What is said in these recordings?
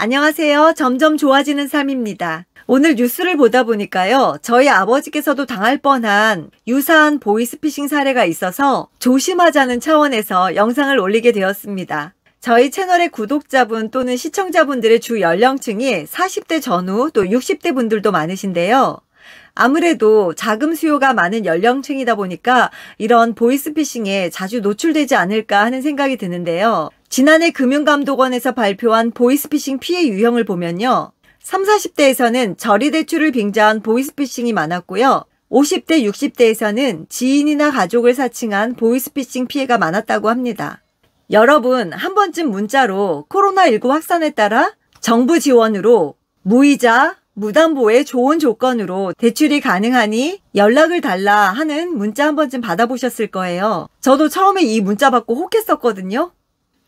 안녕하세요. 점점 좋아지는 삶입니다. 오늘 뉴스를 보다 보니까요. 저희 아버지께서도 당할 뻔한 유사한 보이스피싱 사례가 있어서 조심하자는 차원에서 영상을 올리게 되었습니다. 저희 채널의 구독자분 또는 시청자분들의 주 연령층이 40대 전후 또 60대 분들도 많으신데요. 아무래도 자금 수요가 많은 연령층이다 보니까 이런 보이스피싱에 자주 노출되지 않을까 하는 생각이 드는데요. 지난해 금융감독원에서 발표한 보이스피싱 피해 유형을 보면요. 30, 40대에서는 저리대출을 빙자한 보이스피싱이 많았고요. 50대, 60대에서는 지인이나 가족을 사칭한 보이스피싱 피해가 많았다고 합니다. 여러분, 한 번쯤 문자로 코로나19 확산에 따라 정부 지원으로 무이자, 무담보의 좋은 조건으로 대출이 가능하니 연락을 달라 하는 문자 한 번쯤 받아보셨을 거예요. 저도 처음에 이 문자 받고 혹했었거든요.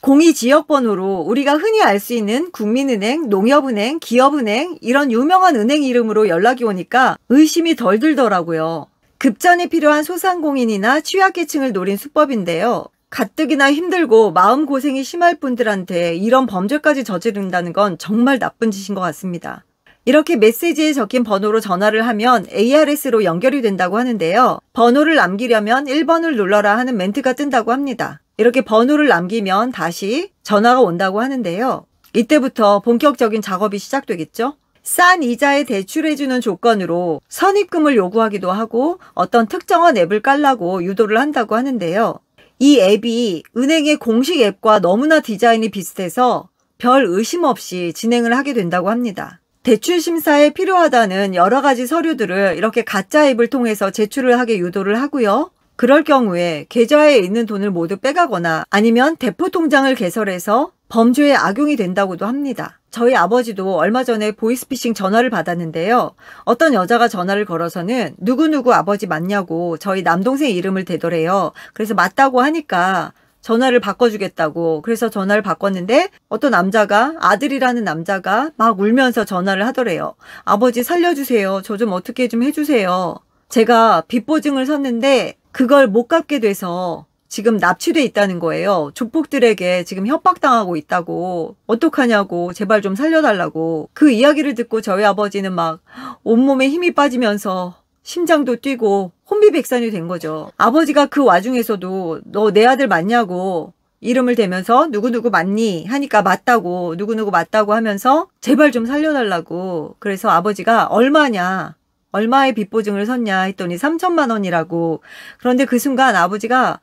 공이 지역번호로 우리가 흔히 알 수 있는 국민은행, 농협은행, 기업은행 이런 유명한 은행 이름으로 연락이 오니까 의심이 덜 들더라고요. 급전이 필요한 소상공인이나 취약계층을 노린 수법인데요. 가뜩이나 힘들고 마음고생이 심할 분들한테 이런 범죄까지 저지른다는 건 정말 나쁜 짓인 것 같습니다. 이렇게 메시지에 적힌 번호로 전화를 하면 ARS로 연결이 된다고 하는데요. 번호를 남기려면 1번을 눌러라 하는 멘트가 뜬다고 합니다. 이렇게 번호를 남기면 다시 전화가 온다고 하는데요. 이때부터 본격적인 작업이 시작되겠죠. 싼 이자에 대출해주는 조건으로 선입금을 요구하기도 하고 어떤 특정한 앱을 깔라고 유도를 한다고 하는데요. 이 앱이 은행의 공식 앱과 너무나 디자인이 비슷해서 별 의심 없이 진행을 하게 된다고 합니다. 대출 심사에 필요하다는 여러 가지 서류들을 이렇게 가짜 앱을 통해서 제출을 하게 유도를 하고요. 그럴 경우에 계좌에 있는 돈을 모두 빼가거나 아니면 대포 통장을 개설해서 범죄에 악용이 된다고도 합니다. 저희 아버지도 얼마 전에 보이스피싱 전화를 받았는데요. 어떤 여자가 전화를 걸어서는 누구누구 아버지 맞냐고 저희 남동생 이름을 대더래요. 그래서 맞다고 하니까 전화를 바꿔주겠다고 그래서 전화를 바꿨는데 어떤 남자가 아들이라는 남자가 막 울면서 전화를 하더래요. 아버지 살려주세요. 저 좀 어떻게 좀 해주세요. 제가 빚보증을 섰는데 그걸 못 갚게 돼서 지금 납치돼 있다는 거예요. 조폭들에게 지금 협박당하고 있다고 어떡하냐고 제발 좀 살려달라고 그 이야기를 듣고 저희 아버지는 막 온몸에 힘이 빠지면서 심장도 뛰고 혼비백산이 된 거죠. 아버지가 그 와중에서도 너 내 아들 맞냐고 이름을 대면서 누구누구 맞니? 하니까 맞다고 누구누구 맞다고 하면서 제발 좀 살려달라고 그래서 아버지가 얼마냐? 얼마의 빚보증을 섰냐 했더니 3천만 원이라고. 그런데 그 순간 아버지가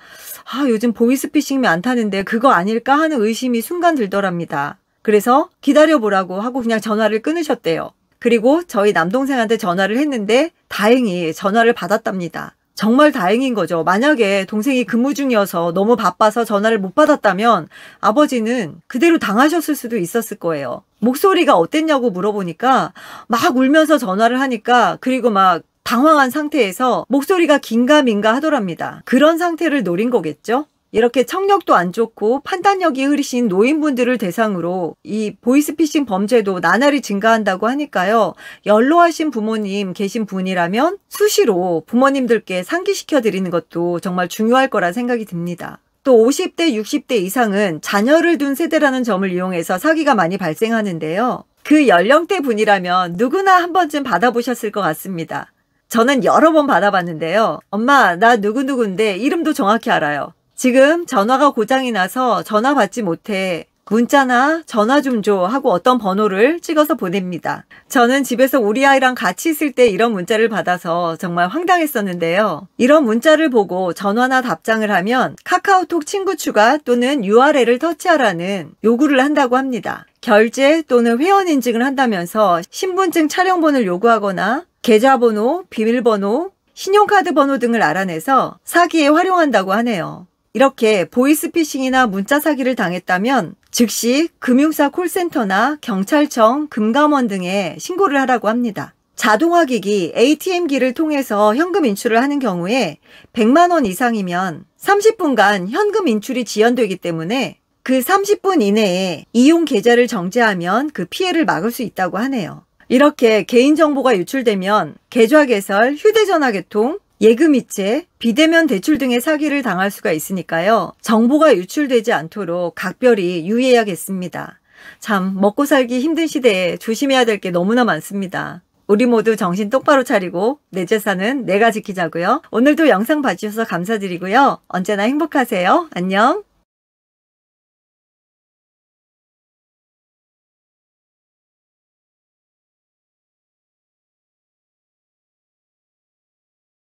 요즘 보이스피싱이 많다는데 그거 아닐까 하는 의심이 순간 들더랍니다. 그래서 기다려보라고 하고 그냥 전화를 끊으셨대요. 그리고 저희 남동생한테 전화를 했는데 다행히 전화를 받았답니다. 정말 다행인 거죠. 만약에 동생이 근무 중이어서 너무 바빠서 전화를 못 받았다면 아버지는 그대로 당하셨을 수도 있었을 거예요. 목소리가 어땠냐고 물어보니까 막 울면서 전화를 하니까 그리고 막 당황한 상태에서 목소리가 긴가민가 하더랍니다. 그런 상태를 노린 거겠죠? 이렇게 청력도 안 좋고 판단력이 흐리신 노인분들을 대상으로 이 보이스피싱 범죄도 나날이 증가한다고 하니까요. 연로하신 부모님 계신 분이라면 수시로 부모님들께 상기시켜 드리는 것도 정말 중요할 거라 생각이 듭니다. 또 50대, 60대 이상은 자녀를 둔 세대라는 점을 이용해서 사기가 많이 발생하는데요. 그 연령대 분이라면 누구나 한 번쯤 받아보셨을 것 같습니다. 저는 여러 번 받아봤는데요. 엄마, 나 누구누구인데 이름도 정확히 알아요. 지금 전화가 고장이 나서 전화 받지 못해. 문자나 전화 좀 줘 하고 어떤 번호를 찍어서 보냅니다. 저는 집에서 우리 아이랑 같이 있을 때 이런 문자를 받아서 정말 황당했었는데요. 이런 문자를 보고 전화나 답장을 하면 카카오톡 친구 추가 또는 URL을 터치하라는 요구를 한다고 합니다. 결제 또는 회원 인증을 한다면서 신분증 촬영본을 요구하거나 계좌번호, 비밀번호, 신용카드 번호 등을 알아내서 사기에 활용한다고 하네요. 이렇게 보이스피싱이나 문자 사기를 당했다면 즉시 금융사 콜센터나 경찰청, 금감원 등에 신고를 하라고 합니다. 자동화기기 ATM기를 통해서 현금 인출을 하는 경우에 100만 원 이상이면 30분간 현금 인출이 지연되기 때문에 그 30분 이내에 이용 계좌를 정지하면 그 피해를 막을 수 있다고 하네요. 이렇게 개인정보가 유출되면 계좌 개설, 휴대전화 개통, 예금이체, 비대면 대출 등의 사기를 당할 수가 있으니까요. 정보가 유출되지 않도록 각별히 유의해야겠습니다. 참 먹고 살기 힘든 시대에 조심해야 될 게 너무나 많습니다. 우리 모두 정신 똑바로 차리고 내 재산은 내가 지키자고요. 오늘도 영상 봐주셔서 감사드리고요. 언제나 행복하세요. 안녕.